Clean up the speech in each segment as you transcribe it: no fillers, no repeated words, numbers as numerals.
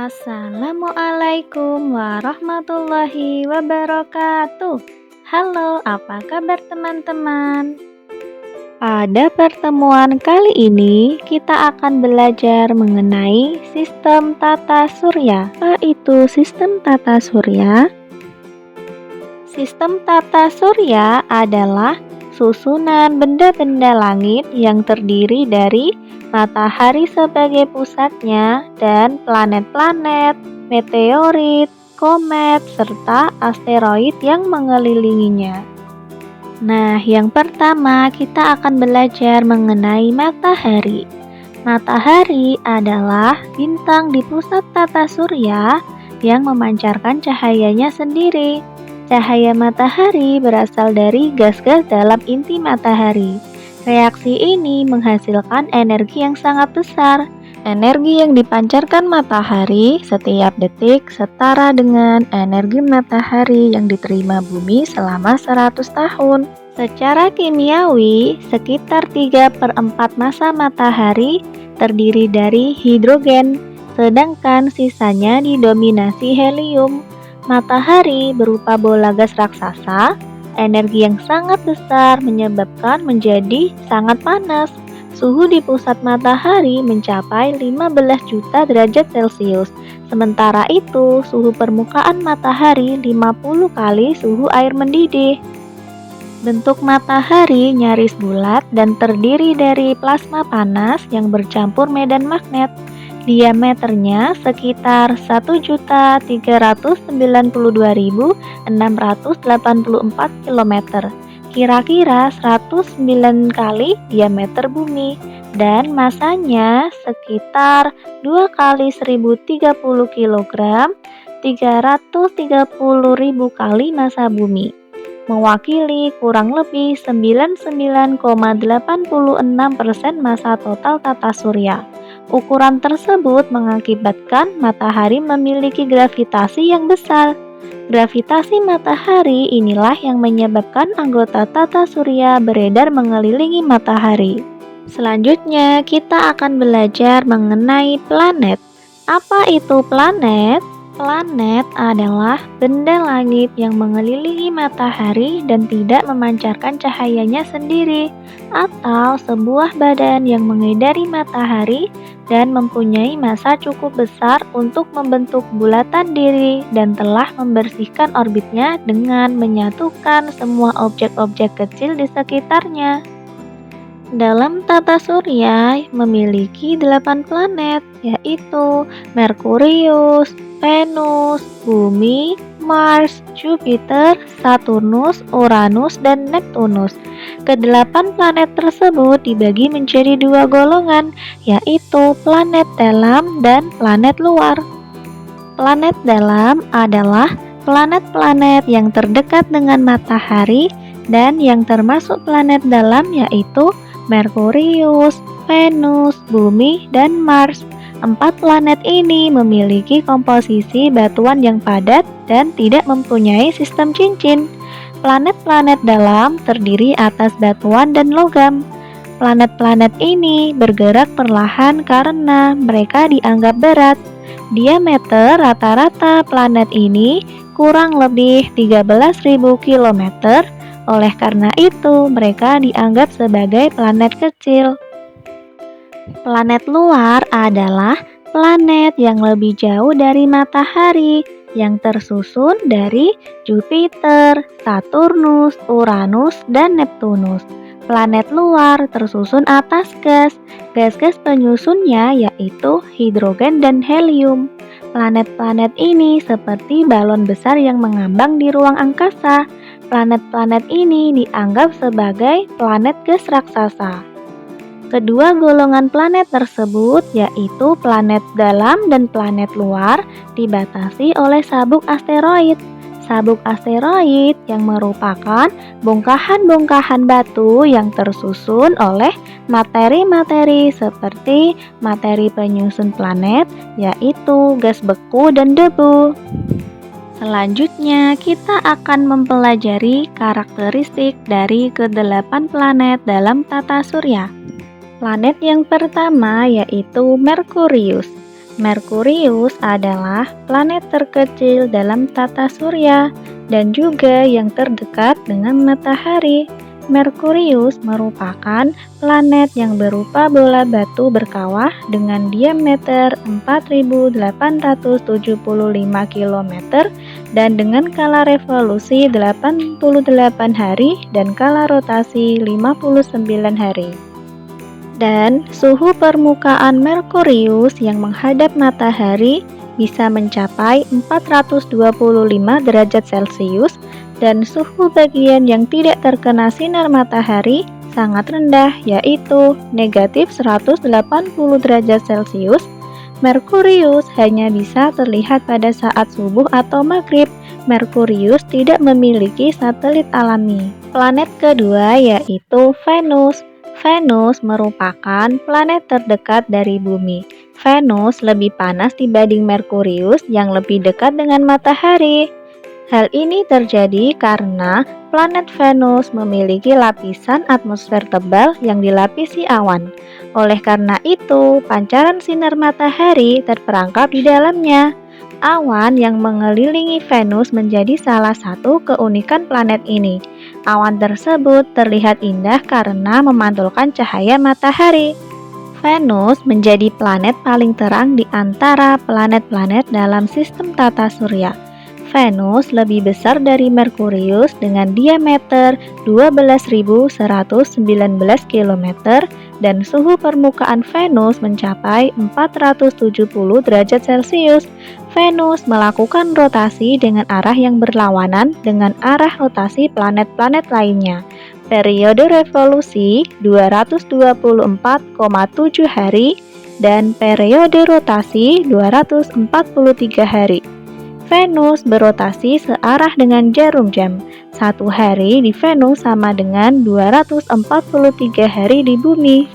Assalamualaikum warahmatullahi wabarakatuh. Halo, apa kabar teman-teman? Pada pertemuan kali ini, kita akan belajar mengenai sistem tata surya. Apa itu sistem tata surya? Sistem tata surya adalah susunan benda-benda langit yang terdiri dari matahari sebagai pusatnya dan planet-planet, meteorit, komet, serta asteroid yang mengelilinginya. Nah, yang pertama kita akan belajar mengenai matahari. Matahari adalah bintang di pusat tata surya yang memancarkan cahayanya sendiri. Cahaya matahari berasal dari gas-gas dalam inti matahari. Reaksi ini menghasilkan energi yang sangat besar. Energi yang dipancarkan matahari setiap detik setara dengan energi matahari yang diterima bumi selama 100 tahun. Secara kimiawi, sekitar 3/4 massa matahari terdiri dari hidrogen, sedangkan sisanya didominasi helium. Matahari berupa bola gas raksasa, energi yang sangat besar menyebabkan menjadi sangat panas. Suhu di pusat matahari mencapai 15 juta derajat Celcius. Sementara itu, suhu permukaan matahari 50 kali suhu air mendidih. Bentuk matahari nyaris bulat dan terdiri dari plasma panas yang bercampur medan magnet. Diameternya sekitar 1.392.684 km, kira-kira 109 kali diameter bumi, dan masanya sekitar 2 kali 1030 kg, 330.000 kali massa bumi, mewakili kurang lebih 99,86% massa total tata surya. Ukuran tersebut mengakibatkan matahari memiliki gravitasi yang besar. Gravitasi matahari inilah yang menyebabkan anggota tata surya beredar mengelilingi matahari. Selanjutnya, kita akan belajar mengenai planet. Apa itu planet? Planet adalah benda langit yang mengelilingi matahari dan tidak memancarkan cahayanya sendiri, atau sebuah badan yang mengedari matahari dan mempunyai massa cukup besar untuk membentuk bulatan diri dan telah membersihkan orbitnya dengan menyatukan semua objek-objek kecil di sekitarnya. Dalam tata surya memiliki 8 planet, yaitu Merkurius, Venus, Bumi, Mars, Jupiter, Saturnus, Uranus, dan Neptunus. Kedelapan planet tersebut dibagi menjadi 2 golongan, yaitu planet dalam dan planet luar. Planet dalam adalah planet-planet yang terdekat dengan matahari, dan yang termasuk planet dalam yaitu Merkurius, Venus, Bumi, dan Mars. 4 planet ini memiliki komposisi batuan yang padat dan tidak mempunyai sistem cincin. Planet-planet dalam terdiri atas batuan dan logam. Planet-planet ini bergerak perlahan karena mereka dianggap berat. Diameter rata-rata planet ini kurang lebih 13.000 km. Oleh karena itu, mereka dianggap sebagai planet kecil. Planet luar adalah planet yang lebih jauh dari matahari, yang tersusun dari Jupiter, Saturnus, Uranus, dan Neptunus. Planet luar tersusun atas gas. Gas-gas penyusunnya yaitu hidrogen dan helium. Planet-planet ini seperti balon besar yang mengambang di ruang angkasa. Planet-planet ini dianggap sebagai planet gas raksasa. Kedua golongan planet tersebut, yaitu planet dalam dan planet luar, dibatasi oleh sabuk asteroid. Sabuk asteroid yang merupakan bongkahan-bongkahan batu yang tersusun oleh materi-materi seperti materi penyusun planet, yaitu gas beku dan debu. Selanjutnya, kita akan mempelajari karakteristik dari ke-8 planet dalam tata surya. Planet yang pertama yaitu Merkurius. Merkurius adalah planet terkecil dalam tata surya dan juga yang terdekat dengan matahari. Merkurius merupakan planet yang berupa bola batu berkawah dengan diameter 4.875 km dan dengan kala revolusi 88 hari dan kala rotasi 59 hari. Dan suhu permukaan Merkurius yang menghadap matahari bisa mencapai 425 derajat Celcius dan suhu bagian yang tidak terkena sinar matahari sangat rendah, yaitu negatif 180 derajat Celcius. Merkurius hanya bisa terlihat pada saat subuh atau maghrib. Merkurius tidak memiliki satelit alami. Planet kedua yaitu Venus. Venus merupakan planet terdekat dari bumi. Venus lebih panas dibanding Merkurius yang lebih dekat dengan matahari. Hal ini terjadi karena planet Venus memiliki lapisan atmosfer tebal yang dilapisi awan. Oleh karena itu, pancaran sinar matahari terperangkap di dalamnya. Awan yang mengelilingi Venus menjadi salah satu keunikan planet ini. Awan tersebut terlihat indah karena memantulkan cahaya matahari. Venus menjadi planet paling terang di antara planet-planet dalam sistem tata surya. Venus lebih besar dari Merkurius dengan diameter 12.119 km dan suhu permukaan Venus mencapai 470 derajat Celcius. Venus melakukan rotasi dengan arah yang berlawanan dengan arah rotasi planet-planet lainnya. Periode revolusi 224,7 hari dan periode rotasi 243 hari. Venus berotasi searah dengan jarum jam. Satu hari di Venus sama dengan 243 hari di bumi.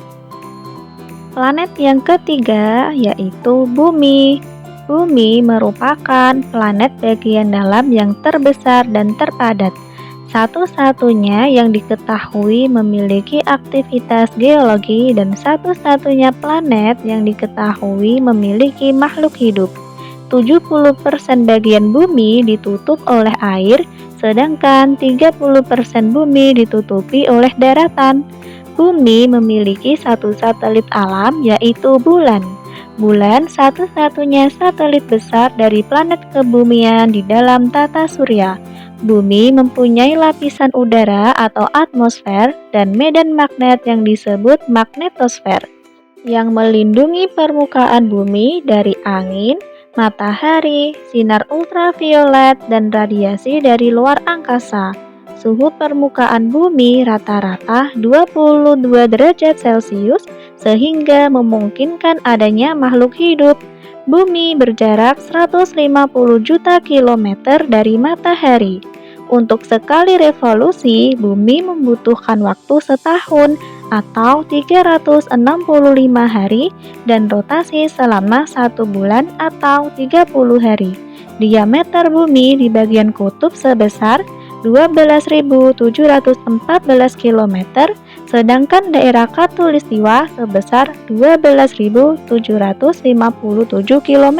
Planet yang ketiga yaitu Bumi. Bumi merupakan planet bagian dalam yang terbesar dan terpadat. Satu-satunya yang diketahui memiliki aktivitas geologi dan satu-satunya planet yang diketahui memiliki makhluk hidup. 70% bagian bumi ditutup oleh air, sedangkan 30% bumi ditutupi oleh daratan. Bumi memiliki satu satelit alam yaitu bulan. Bulan satu-satunya satelit besar dari planet kebumian di dalam tata surya. Bumi mempunyai lapisan udara atau atmosfer dan medan magnet yang disebut magnetosfer, yang melindungi permukaan bumi dari angin, matahari, sinar ultraviolet, dan radiasi dari luar angkasa. Suhu permukaan bumi rata-rata 22 derajat Celcius sehingga memungkinkan adanya makhluk hidup. Bumi berjarak 150 juta kilometer dari matahari. Untuk sekali revolusi, bumi membutuhkan waktu setahun atau 365 hari dan rotasi selama 1 bulan atau 30 hari. Diameter bumi di bagian kutub sebesar 12.714 km, sedangkan daerah khatulistiwa sebesar 12.757 km.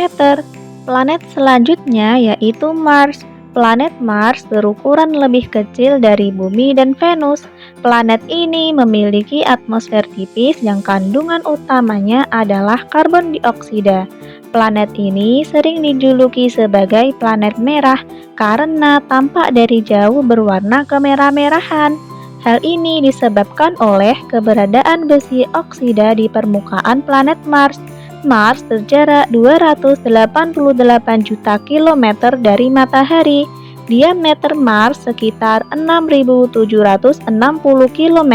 Planet selanjutnya yaitu Mars. Planet Mars berukuran lebih kecil dari Bumi dan Venus. Planet ini memiliki atmosfer tipis yang kandungan utamanya adalah karbon dioksida. Planet ini sering dijuluki sebagai planet merah karena tampak dari jauh berwarna kemerah-merahan. Hal ini disebabkan oleh keberadaan besi oksida di permukaan planet Mars. Mars berjarak 288 juta kilometer dari matahari. Diameter Mars sekitar 6.760 km.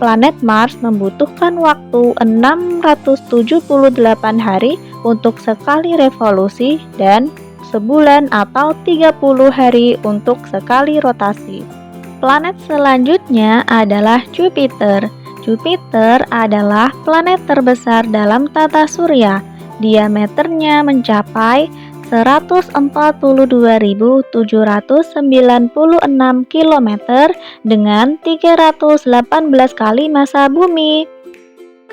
Planet Mars membutuhkan waktu 678 hari untuk sekali revolusi dan sebulan atau 30 hari untuk sekali rotasi. Planet selanjutnya adalah Jupiter. Jupiter adalah planet terbesar dalam tata surya. Diameternya mencapai 142.796 km dengan 318 kali massa bumi.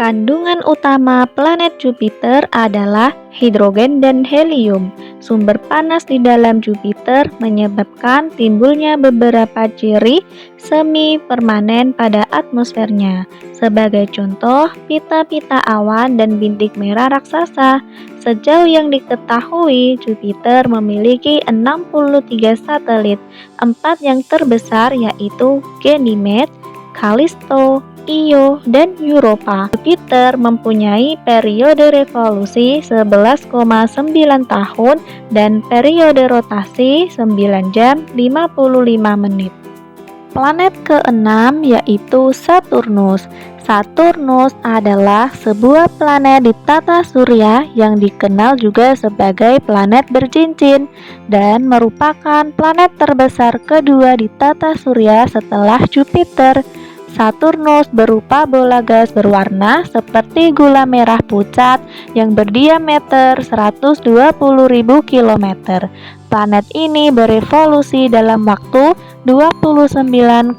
Kandungan utama planet Jupiter adalah hidrogen dan helium. Sumber panas di dalam Jupiter menyebabkan timbulnya beberapa ciri semi permanen pada atmosfernya. Sebagai contoh, pita-pita awan dan bintik merah raksasa. Sejauh yang diketahui, Jupiter memiliki 63 satelit. 4 yang terbesar yaitu Ganymede, Callisto, Io, dan Europa. Jupiter mempunyai periode revolusi 11,9 tahun dan periode rotasi 9 jam 55 menit. Planet keenam yaitu Saturnus. Saturnus adalah sebuah planet di tata surya yang dikenal juga sebagai planet bercincin dan merupakan planet terbesar kedua di tata surya setelah Jupiter. Saturnus berupa bola gas berwarna seperti gula merah pucat yang berdiameter 120.000 km. Planet ini berevolusi dalam waktu 29,46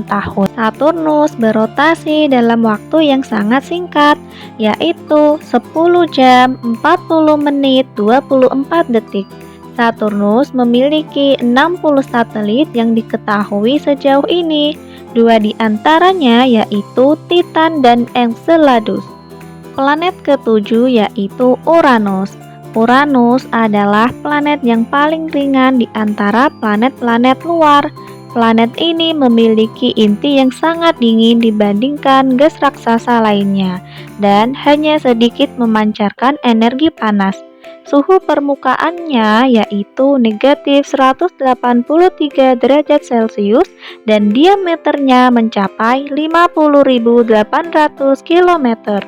tahun. Saturnus berotasi dalam waktu yang sangat singkat, yaitu 10 jam 40 menit 24 detik. Saturnus memiliki 60 satelit yang diketahui sejauh ini. 2 di antaranya yaitu Titan dan Enceladus. Planet ketujuh yaitu Uranus. Uranus adalah planet yang paling ringan di antara planet-planet luar. Planet ini memiliki inti yang sangat dingin dibandingkan gas raksasa lainnya dan hanya sedikit memancarkan energi panas. Suhu permukaannya yaitu negatif 183 derajat Celcius dan diameternya mencapai 50.800 km.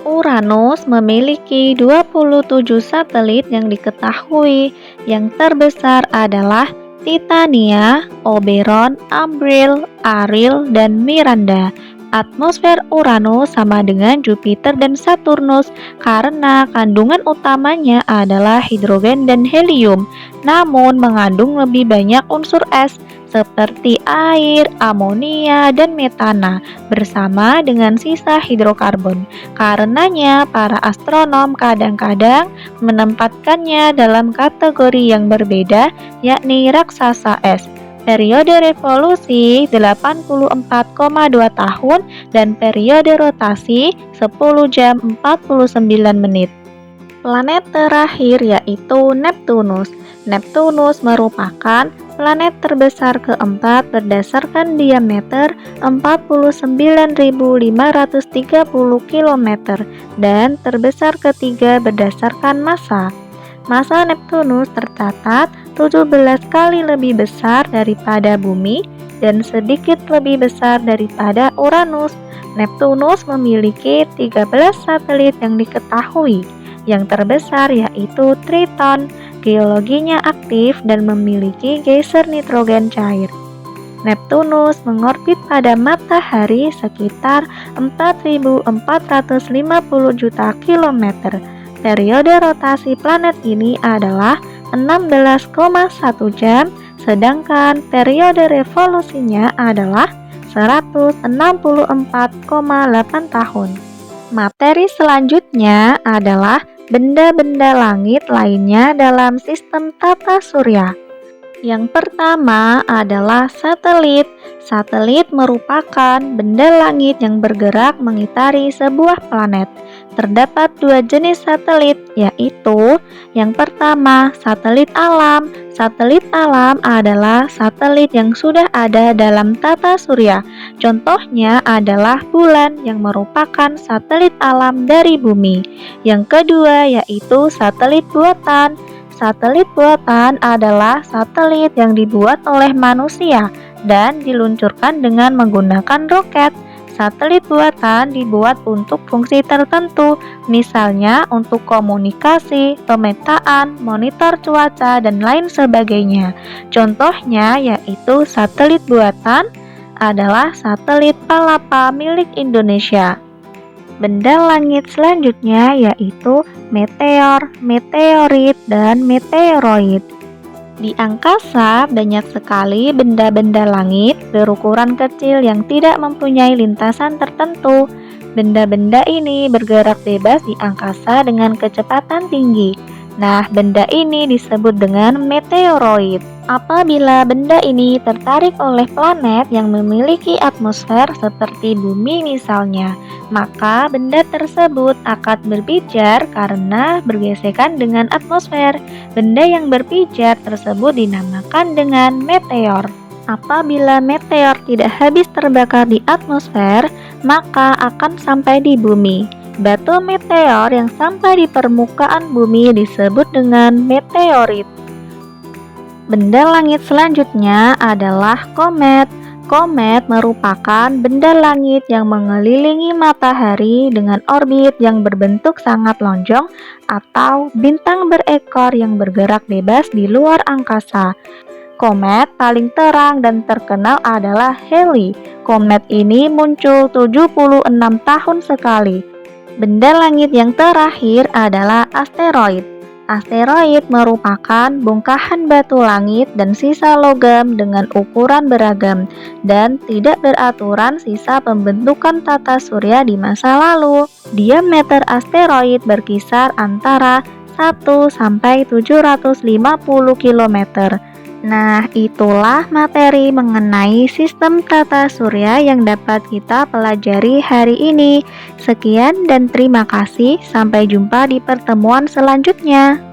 Uranus memiliki 27 satelit yang diketahui. Yang terbesar adalah Titania, Oberon, Umbriel, Ariel, dan Miranda. Atmosfer Uranus sama dengan Jupiter dan Saturnus karena kandungan utamanya adalah hidrogen dan helium, namun mengandung lebih banyak unsur es seperti air, amonia, dan metana bersama dengan sisa hidrokarbon. Karenanya, para astronom kadang-kadang menempatkannya dalam kategori yang berbeda, yakni raksasa es. Periode revolusi 84,2 tahun dan periode rotasi 10 jam 49 menit. Planet terakhir yaitu Neptunus. Neptunus merupakan planet terbesar keempat berdasarkan diameter 49.530 km dan terbesar ketiga berdasarkan massa. Massa Neptunus tercatat 17 kali lebih besar daripada Bumi dan sedikit lebih besar daripada Uranus. Neptunus memiliki 13 satelit yang diketahui. Yang terbesar yaitu Triton, geologinya aktif dan memiliki geyser nitrogen cair. Neptunus mengorbit pada matahari sekitar 4.450 juta kilometer. Periode rotasi planet ini adalah 16,1 jam, sedangkan periode revolusinya adalah 164,8 tahun. Materi selanjutnya adalah benda-benda langit lainnya dalam sistem tata surya. Yang pertama adalah satelit. Satelit merupakan benda langit yang bergerak mengitari sebuah planet. Terdapat 2 jenis satelit, yaitu yang pertama, satelit alam. Satelit alam adalah satelit yang sudah ada dalam tata surya. Contohnya adalah bulan yang merupakan satelit alam dari bumi. Yang kedua yaitu satelit buatan. Satelit buatan adalah satelit yang dibuat oleh manusia dan diluncurkan dengan menggunakan roket. Satelit buatan dibuat untuk fungsi tertentu, misalnya untuk komunikasi, pemetaan, monitor cuaca, dan lain sebagainya. Contohnya yaitu satelit buatan adalah satelit Palapa milik Indonesia. Benda langit selanjutnya yaitu meteor, meteorit, dan meteoroid. Di angkasa banyak sekali benda-benda langit berukuran kecil yang tidak mempunyai lintasan tertentu. Benda-benda ini bergerak bebas di angkasa dengan kecepatan tinggi. Nah, benda ini disebut dengan meteoroid. Apabila benda ini tertarik oleh planet yang memiliki atmosfer seperti bumi misalnya, maka benda tersebut akan berpijar karena bergesekan dengan atmosfer. Benda yang berpijar tersebut dinamakan dengan meteor. Apabila meteor tidak habis terbakar di atmosfer, maka akan sampai di bumi. Batu meteor yang sampai di permukaan bumi disebut dengan meteorit. Benda langit selanjutnya adalah komet. Komet merupakan benda langit yang mengelilingi matahari dengan orbit yang berbentuk sangat lonjong atau bintang berekor yang bergerak bebas di luar angkasa. Komet paling terang dan terkenal adalah Halley. Komet ini muncul 76 tahun sekali. Benda langit yang terakhir adalah asteroid. Asteroid merupakan bongkahan batu langit dan sisa logam dengan ukuran beragam dan tidak beraturan sisa pembentukan tata surya di masa lalu. Diameter asteroid berkisar antara 1 sampai 750 km. Nah, itulah materi mengenai sistem tata surya yang dapat kita pelajari hari ini. Sekian dan terima kasih. Sampai jumpa di pertemuan selanjutnya.